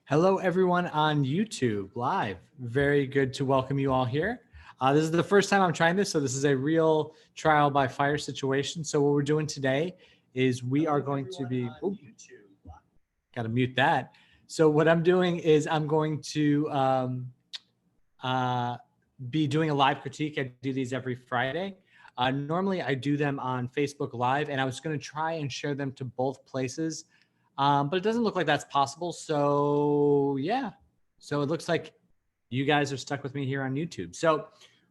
Hello, everyone on YouTube Live. Very good to welcome you all here. This is the first time I'm trying this, so this is a real trial by fire situation. So what we're doing today is we are going to be, got to mute that. So what I'm doing is I'm going to be doing a live critique. I do these every Friday. Normally I do them on Facebook Live, and I was going to try and share them to both places. But it doesn't look like that's possible. So yeah, so it looks like you guys are stuck with me here on YouTube. So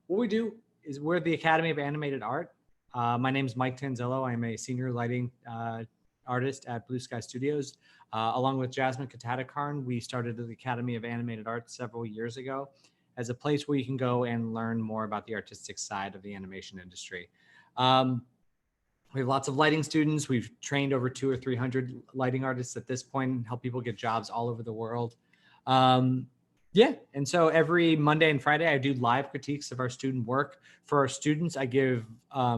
what we do is we're the Academy of Animated Art. My name is Mike Tanzillo. I'm a senior lighting artist at Blue Sky Studios. Along with Jasmine Katatikarn, we started the Academy of Animated Art several years ago as a place where you can go and learn more about the artistic side of the animation industry. We have lots of lighting students. We've trained over 200 or 300 lighting artists at this point and help people get jobs all over the world. Yeah, and so every Monday and Friday, I do live critiques of our student work. For our students, I give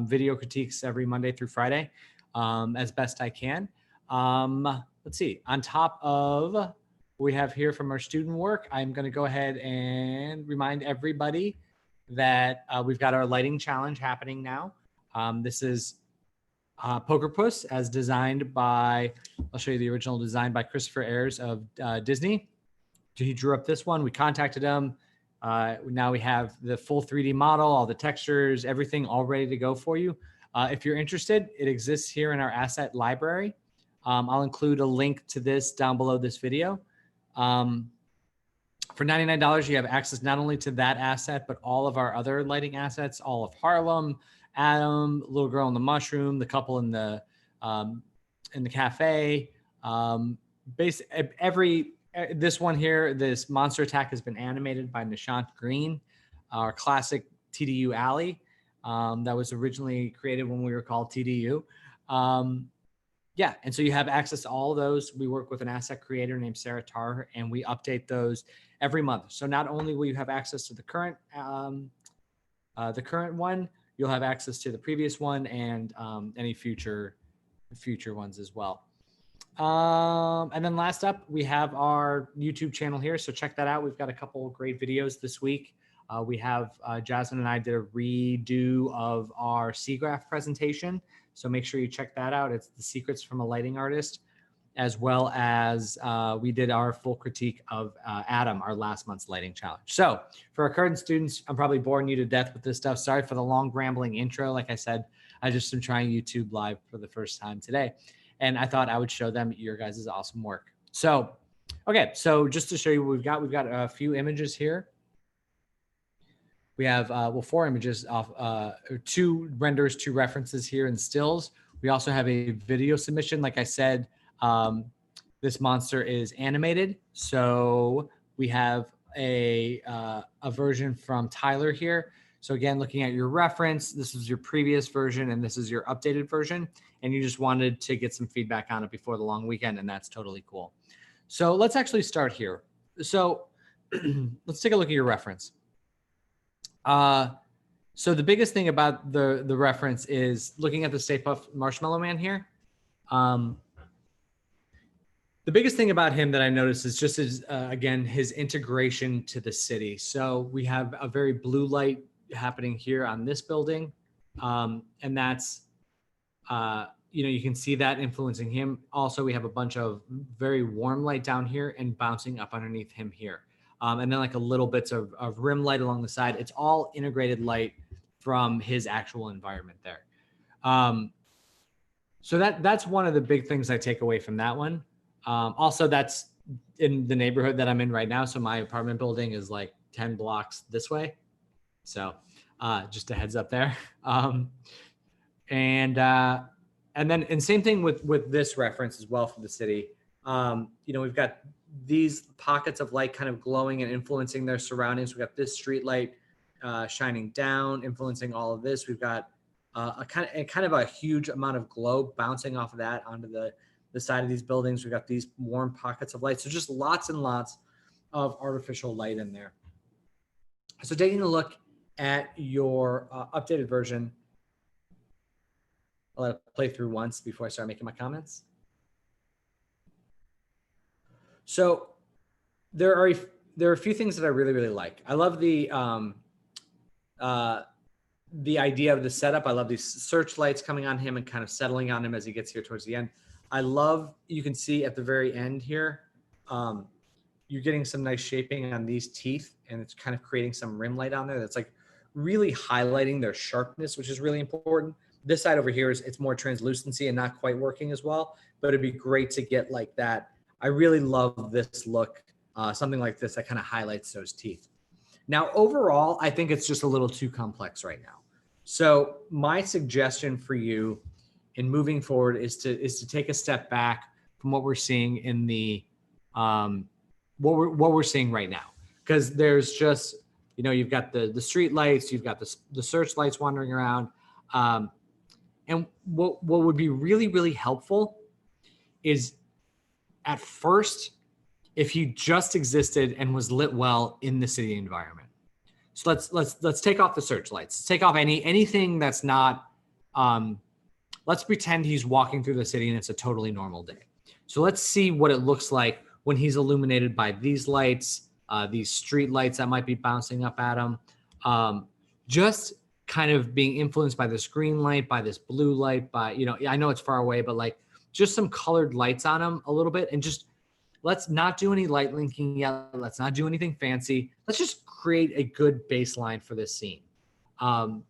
video critiques every Monday through Friday as best I can. Let's see, on top of what we have here from our student work, I'm gonna go ahead and remind everybody that we've got our lighting challenge happening now. This is Poker Puss, as designed by, I'll show you the original design by Christopher Ayers of Disney. He drew up this one. We contacted him. Now we have the full 3D model, all the textures, everything all ready to go for you. If you're interested, it exists here in our asset library. I'll include a link to this down below this video. For $99, you have access not only to that asset, but all of our other lighting assets, all of Harlem, Adam, Little Girl in the Mushroom, the couple in the cafe. This one here, this monster attack has been animated by Nishant Green, our classic TDU alley that was originally created when we were called TDU. Yeah, and so you have access to all of those. We work with an asset creator named Sarah Tar, and we update those every month. So not only will you have access to the current one, you'll have access to the previous one and any future ones as well. And then last up, we have our YouTube channel here. So check that out. We've got a couple of great videos this week. We have Jasmine and I did a redo of our SIGGRAPH presentation. So make sure you check that out. It's the secrets from a lighting artist, as well as we did our full critique of Adam, our last month's lighting challenge. So for our current students, I'm probably boring you to death with this stuff. Sorry for the long rambling intro. Like I said, I just am trying YouTube Live for the first time today. And I thought I would show them your guys' awesome work. So, okay, so just to show you what we've got a few images here. We have, well, 4 images off, 2 renders, 2 references here in stills. We also have a video submission. Like I said, this monster is animated. So we have a version from Tyler here. So again, looking at your reference, this is your previous version and this is your updated version. And you just wanted to get some feedback on it before the long weekend, and that's totally cool. So let's actually start here. So let's take a look at your reference. So the biggest thing about the reference is looking at the Stay Puft Marshmallow Man here. The biggest thing about him that I noticed is just his, again, his integration to the city. So we have a very blue light happening here on this building. And that's, you know, you can see that influencing him. Also, we have a bunch of very warm light down here and bouncing up underneath him here. And then like a little bits of rim light along the side. It's all integrated light from his actual environment there. So that's one of the big things I take away from that one. Also, that's in the neighborhood that I'm in right now. So my apartment building is like 10 blocks this way. So just a heads up there. And then same thing with this reference as well from the city. You know, we've got these pockets of light kind of glowing and influencing their surroundings. We've got this street light shining down, influencing all of this. We've got a kind of a huge amount of glow bouncing off of that onto the side of these buildings. We've got these warm pockets of light. So just lots and lots of artificial light in there. So taking a look at your updated version, I'll let it play through once before I start making my comments. So there are a few things that I really, really like. I love the idea of the setup. I love these searchlights coming on him and kind of settling on him as he gets here towards the end. I love, you can see at the very end here, you're getting some nice shaping on these teeth, and it's kind of creating some rim light on there that's like really highlighting their sharpness, which is really important. This side over here it's more translucency and not quite working as well, but it'd be great to get like that. I really love this look, something like this that kind of highlights those teeth. Now, overall, I think it's just a little too complex right now. So my suggestion for you in moving forward is to take a step back from what we're seeing in the what we're seeing right now, because there's just, you know, you've got the street lights, you've got the search lights wandering around, and what would be really, really helpful is at first if he just existed and was lit well in the city environment. So let's take off the searchlights. Take off anything that's not. Let's pretend he's walking through the city and it's a totally normal day. So let's see what it looks like when he's illuminated by these lights, these street lights that might be bouncing up at him, just kind of being influenced by this green light, by this blue light, by, you know, I know it's far away, but like just some colored lights on him a little bit, and just let's not do any light linking yet. Let's not do anything fancy. Let's just create a good baseline for this scene, and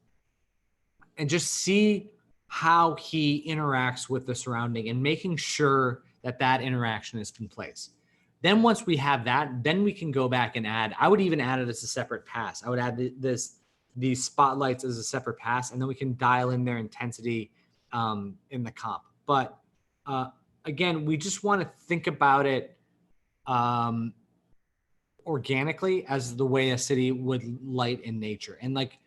just see how he interacts with the surrounding and making sure that that interaction is in place. Then once we have that, then we can go back and add. I would even add it as a separate pass. I would add these spotlights as a separate pass, and then we can dial in their intensity in the comp. But again, we just want to think about it organically as the way a city would light in nature. And like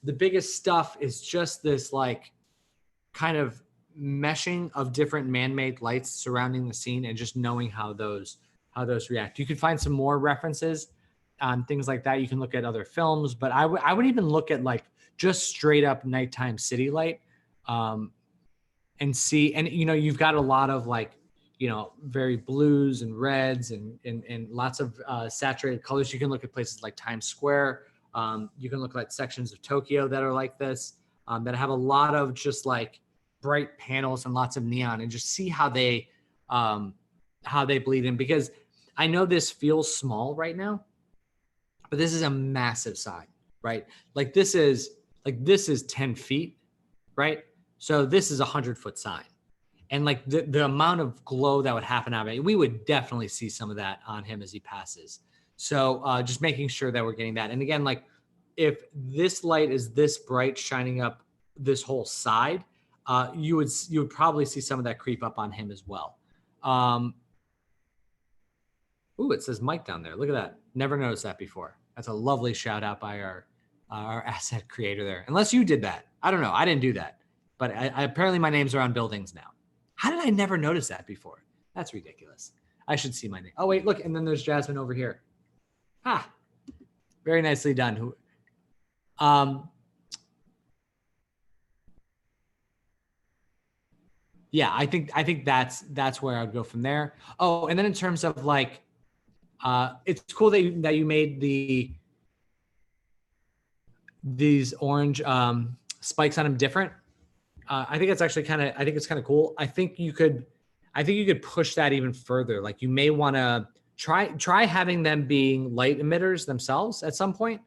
the biggest stuff is just this like kind of meshing of different man-made lights surrounding the scene and just knowing how those react. You can find some more references on things like that. You can look at other films, but I would even look at like just straight up nighttime city light, and see, and you know, you've got a lot of like, you know, very blues and reds and lots of saturated colors. You can look at places like Times Square. You can look at sections of Tokyo that are like this, that have a lot of just like bright panels and lots of neon, and just see how they bleed in. Because I know this feels small right now, but this is a massive sign, right? Like this is 10 feet, right? So this is a 100-foot sign. And like the amount of glow that would happen out of it, we would definitely see some of that on him as he passes. So just making sure that we're getting that. And again, like if this light is this bright shining up this whole side, you would probably see some of that creep up on him as well. Ooh, it says Mike down there. Look at that. Never noticed that before. That's a lovely shout out by our asset creator there. Unless you did that. I don't know. I didn't do that. But apparently my name's are on buildings now. How did I never notice that before? That's ridiculous. I should see my name. Oh, wait, look. And then there's Jasmine over here. Ah, very nicely done. Yeah, I think that's where I'd go from there. Oh, and then in terms of like, it's cool that you made these orange spikes on them different. I think it's actually kind of cool. I think you could push that even further. Like you may want to try having them being light emitters themselves at some point.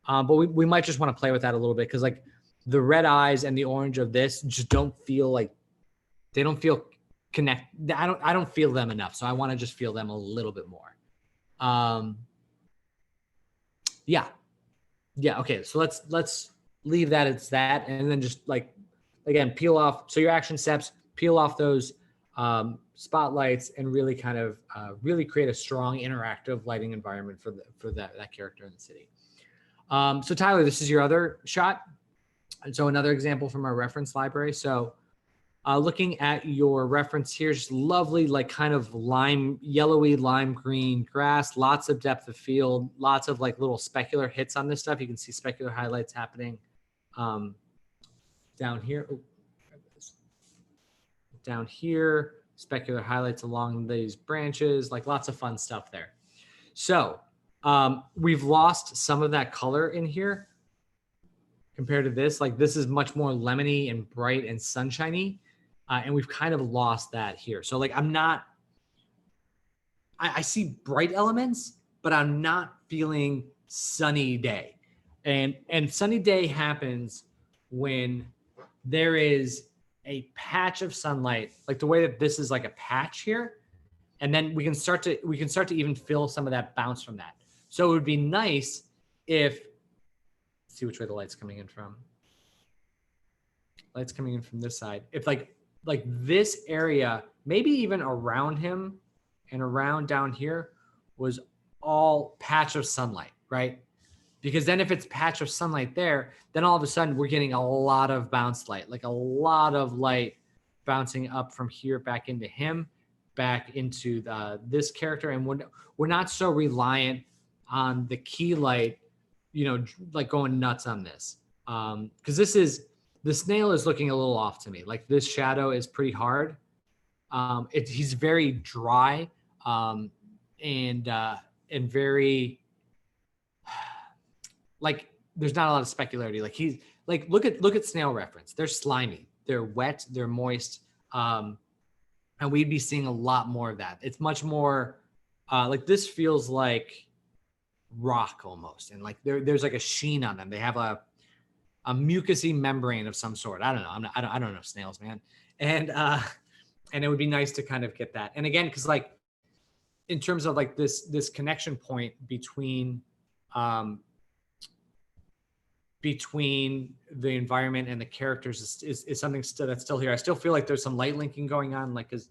But we might just want to play with that a little bit, because like the red eyes and the orange of this just don't feel connect. I don't feel them enough. So I want to just feel them a little bit more. Yeah. Okay. So let's leave that as that, and then just like, again, peel off. So your action steps, peel off those spotlights, and really kind of really create a strong interactive lighting environment for that character in the city. So Tyler, this is your other shot. And so another example from our reference library. So looking at your reference here, just lovely, like kind of yellowy lime green grass, lots of depth of field, lots of like little specular hits on this stuff. You can see specular highlights happening down here. Oh, down here, specular highlights along these branches, like lots of fun stuff there. So we've lost some of that color in here compared to this. Like this is much more lemony and bright and sunshiny. And we've kind of lost that here. So like I see bright elements, but I'm not feeling sunny day. And sunny day happens when there is a patch of sunlight, like the way that this is like a patch here, and then we can start to even feel some of that bounce from that. So it would be nice if, let's see which way the light's coming in from. Light's coming in from this side. If like this area, maybe even around him and around down here was all patch of sunlight, right? Because then if it's patch of sunlight there, then all of a sudden we're getting a lot of bounce light, like a lot of light bouncing up from here back into him, back into this character. And we're not so reliant on the key light, you know, like going nuts on this. Because the snail is looking a little off to me. Like this shadow is pretty hard. He's very dry and very, like there's not a lot of specularity. Like he's like, look at snail reference. They're slimy, they're wet, they're moist. And we'd be seeing a lot more of that. It's much more like this feels like rock almost. And like there's like a sheen on them. They have a mucousy membrane of some sort. I don't know. I don't know snails, man. And it would be nice to kind of get that. And again, because like in terms of like this connection point between the environment and the characters is something that's still here. I still feel like there's some light linking going on, like because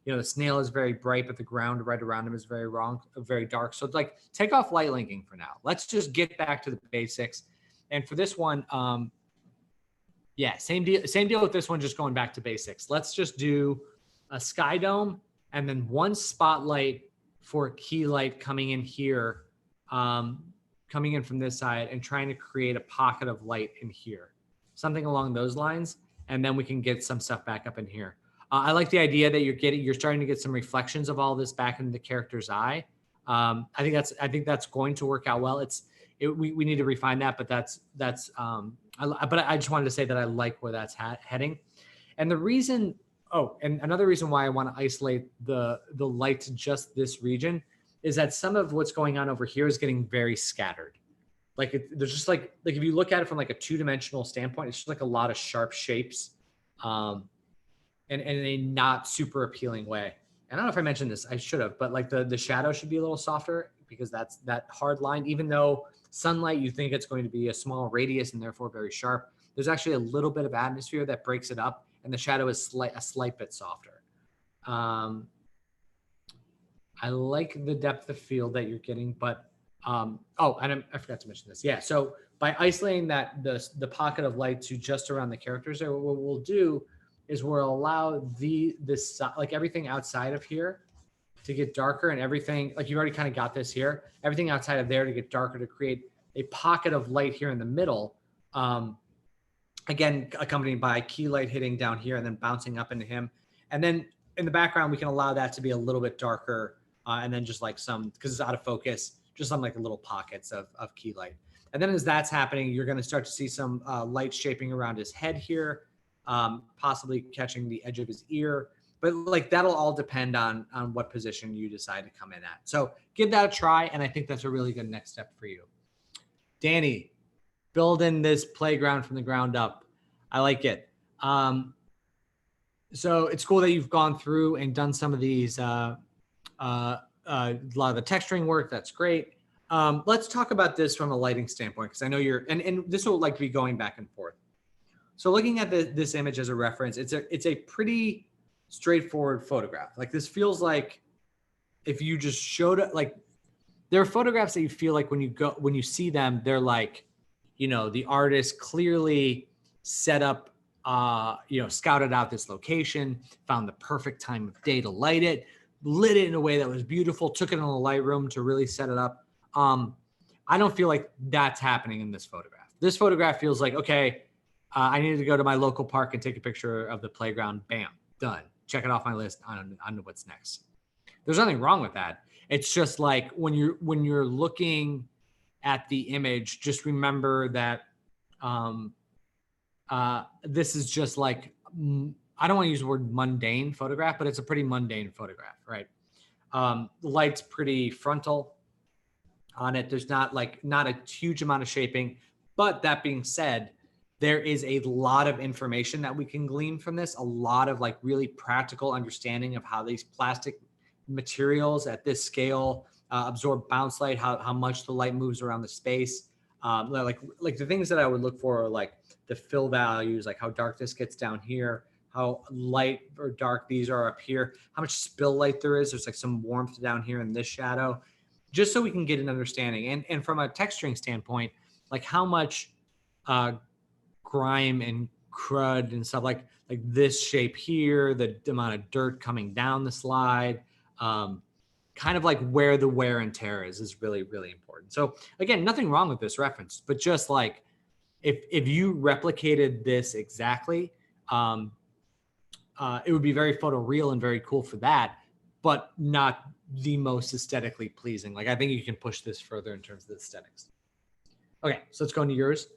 you know, the snail is very bright, but the ground right around him is very dark. So it's like take off light linking for now. Let's just get back to the basics. And for this one, yeah, same deal with this one, just going back to basics. Let's just do a sky dome and then one spotlight for a key light coming in here, coming in from this side and trying to create a pocket of light in here, something along those lines. And then we can get some stuff back up in here. I like the idea that you're starting to get some reflections of all this back into the character's eye. I think that's going to work out well. We need to refine that, but but I just wanted to say that I like where that's heading. And the reason, and another reason why I want to isolate the light to just this region is that some of what's going on over here is getting very scattered. Like there's just like if you look at it from like a two-dimensional standpoint, it's just like a lot of sharp shapes, and in a not super appealing way. And I don't know if I mentioned this, I should have, but like the shadow should be a little softer because that's that hard line. Even though sunlight, you think it's going to be a small radius and therefore very sharp, there's actually a little bit of atmosphere that breaks it up, and the shadow is a slight bit softer. I like the depth of field that you're getting, but and I forgot to mention this. Yeah, so by isolating the pocket of light to just around the characters there, what we'll do is we'll allow this like everything outside of here to get darker, and everything, like you've already kind of got this here, everything outside of there to get darker, to create a pocket of light here in the middle. Again, accompanied by key light hitting down here and then bouncing up into him. And then in the background, we can allow that to be a little bit darker, and then just like some, because it's out of focus, just some like little pockets of key light. And then as that's happening, you're going to start to see some light shaping around his head here, possibly catching the edge of his ear. But like that'll all depend on what position you decide to come in at. So give that a try, and I think that's a really good next step for you. Danny, building this playground from the ground up. I like it. So it's cool that you've gone through and done some of these, a lot of the texturing work. That's great. Let's talk about this from a lighting standpoint, because I know and this will like be going back and forth. So looking at this image as a reference, it's a pretty straightforward photograph. Like this feels like if you just showed it, like there are photographs that you feel like when you see them, they're like, you know, the artist clearly set up, scouted out this location, found the perfect time of day to light it, lit it in a way that was beautiful, took it in a Lightroom to really set it up. I don't feel like that's happening in this photograph. This photograph feels like, okay, I needed to go to my local park and take a picture of the playground. Bam, done. Check it off my list on what's next. There's nothing wrong with that. It's just like when you're looking at the image, just remember that this is just like, I don't want to use the word mundane photograph, but it's a pretty mundane photograph, right? The light's pretty frontal on it. There's not a huge amount of shaping, but that being said, there is a lot of information that we can glean from this, a lot of like really practical understanding of how these plastic materials at this scale absorb bounce light, how much the light moves around the space. Like the things that I would look for are like the fill values, like how dark this gets down here, how light or dark these are up here, how much spill light there is. There's like some warmth down here in this shadow, just so we can get an understanding. And from a texturing standpoint, like how much grime and crud and stuff like this shape here, the amount of dirt coming down the slide, kind of like where the wear and tear is really, really important. So again, nothing wrong with this reference, but just like if you replicated this exactly, it would be very photoreal and very cool for that, but not the most aesthetically pleasing. Like I think you can push this further in terms of the aesthetics. Okay, so let's go into yours.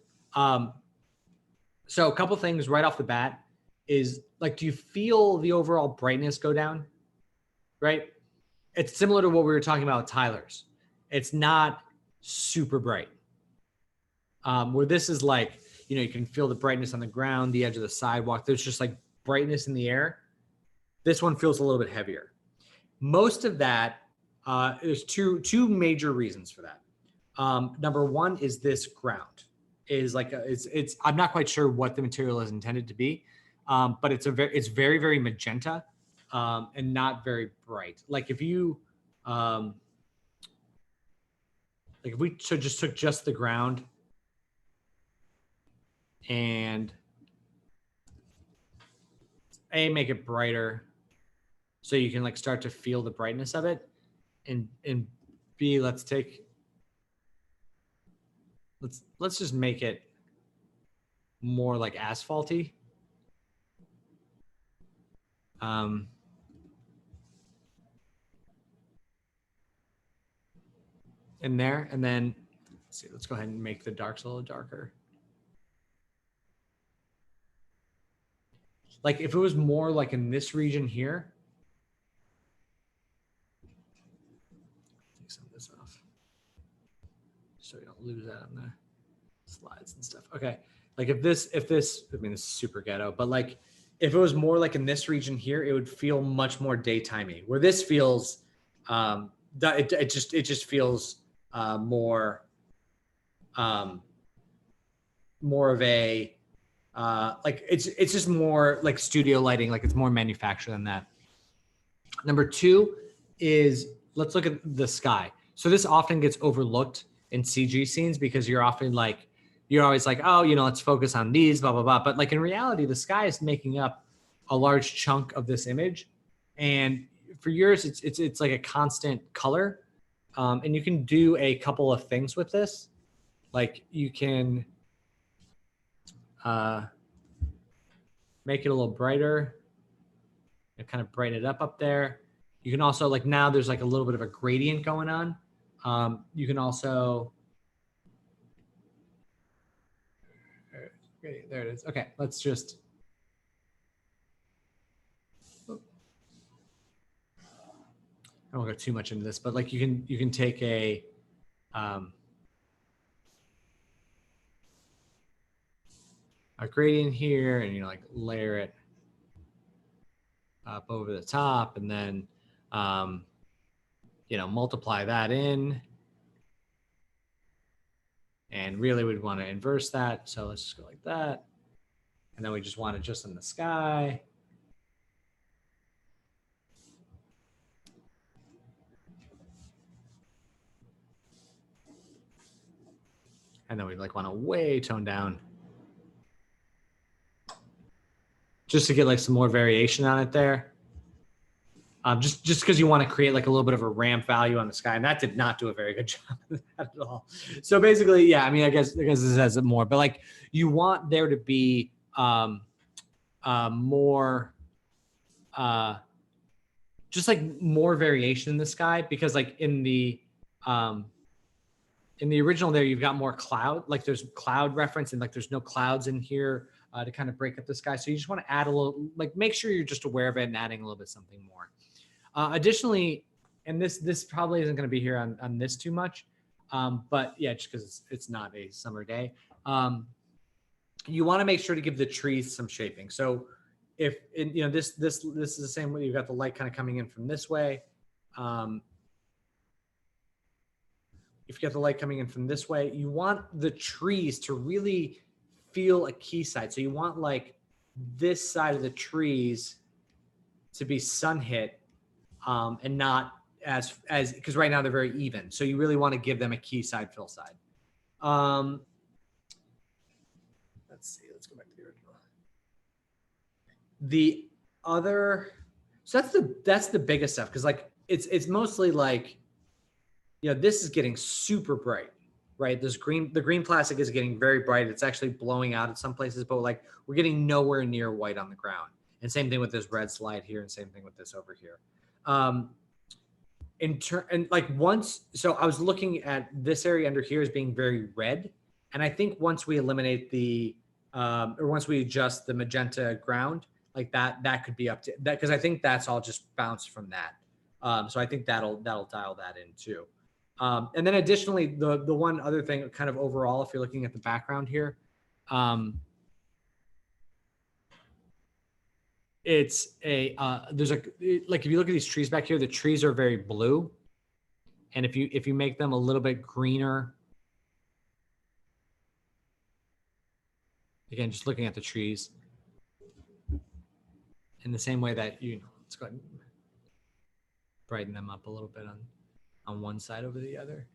So a couple things right off the bat is like, do you feel the overall brightness go down? Right? It's similar to what we were talking about with Tyler's. It's not super bright. Where this is like, you can feel the brightness on the ground, the edge of the sidewalk. There's just like brightness in the air. This one feels a little bit heavier. Most of that, there's two major reasons for that. Number one is this ground is like it's I'm not quite sure what the material is intended to be, but it's very, very magenta and not very bright. Like if you like if we just took just the ground and make it brighter so you can like start to feel the brightness of it, and B, let's just make it more like asphalty. In there, and then let's go ahead and make the darks a little darker. Like if it was more like in this region here, take some of this off so you don't lose that on the slides and stuff. Okay, like if this, I mean, this is super ghetto, but like if it was more like in this region here, it would feel much more daytimey. Where this feels, it just feels more of a like it's just more like studio lighting, like it's more manufactured than that. Number two is let's look at the sky. So this often gets overlooked in CG scenes because you're often like, you're always like, oh, let's focus on these, blah, blah, blah. But like in reality, the sky is making up a large chunk of this image. And for yours, it's like a constant color. And you can do a couple of things with this. Like you can make it a little brighter and kind of brighten it up there. You can also like, now there's like a little bit of a gradient going on. You can also, there it is. Okay, let's just, I won't go too much into this, but like you can take a gradient here and like layer it up over the top, and then multiply that in, and really we'd want to inverse that. So let's just go like that. And then we just want it just in the sky. And then we'd like want to way tone down just to get like some more variation on it there. Just because you want to create like a little bit of a ramp value on the sky, and that did not do a very good job of that at all. So basically, yeah, I mean, I guess this has it more, but like you want there to be more just like more variation in the sky, because like in the original there, you've got more cloud, like there's cloud reference, and like there's no clouds in here to kind of break up the sky. So you just want to add a little, like make sure you're just aware of it and adding a little bit something more. Additionally, and this probably isn't going to be here on this too much, but yeah, just because it's not a summer day, you want to make sure to give the trees some shaping. So if this is the same way, you've got the light kind of coming in from this way. If you get the light coming in from this way, you want the trees to really feel a key side. So you want like this side of the trees to be sun hit, and not as because right now they're very even. So you really want to give them a key side, fill side. Let's see. Let's go back to the original. The other, so that's the biggest stuff, because like it's mostly like, this is getting super bright, right? The green plastic is getting very bright. It's actually blowing out at some places, but like we're getting nowhere near white on the ground. And same thing with this red slide here, and same thing with this over here. So I was looking at this area under here as being very red, and I think once we eliminate or once we adjust the magenta ground, like that could be up to that, because I think that's all just bounced from that. So I think that'll dial that in too. And then additionally, the one other thing kind of overall, if you're looking at the background here, it's there's like if you look at these trees back here, the trees are very blue. And if you make them a little bit greener, again, just looking at the trees in the same way that, let's go ahead and brighten them up a little bit on one side over the other.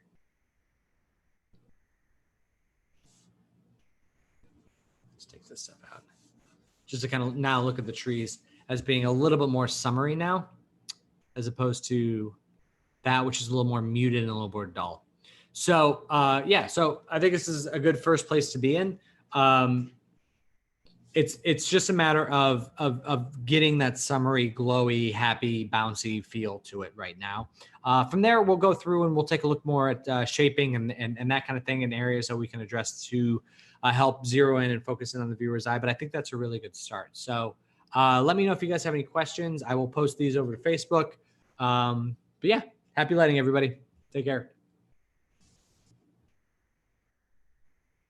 Let's take this stuff out. Just to kind of now look at the trees as being a little bit more summery now, as opposed to that, which is a little more muted and a little more dull. So yeah, so I think this is a good first place to be in. It's just a matter of getting that summery, glowy, happy, bouncy feel to it right now. From there, we'll go through and we'll take a look more at shaping and that kind of thing in areas that we can address to help zero in and focus in on the viewer's eye. But I think that's a really good start. So let me know if you guys have any questions. I will post these over to Facebook. But yeah, happy lighting, everybody. Take care.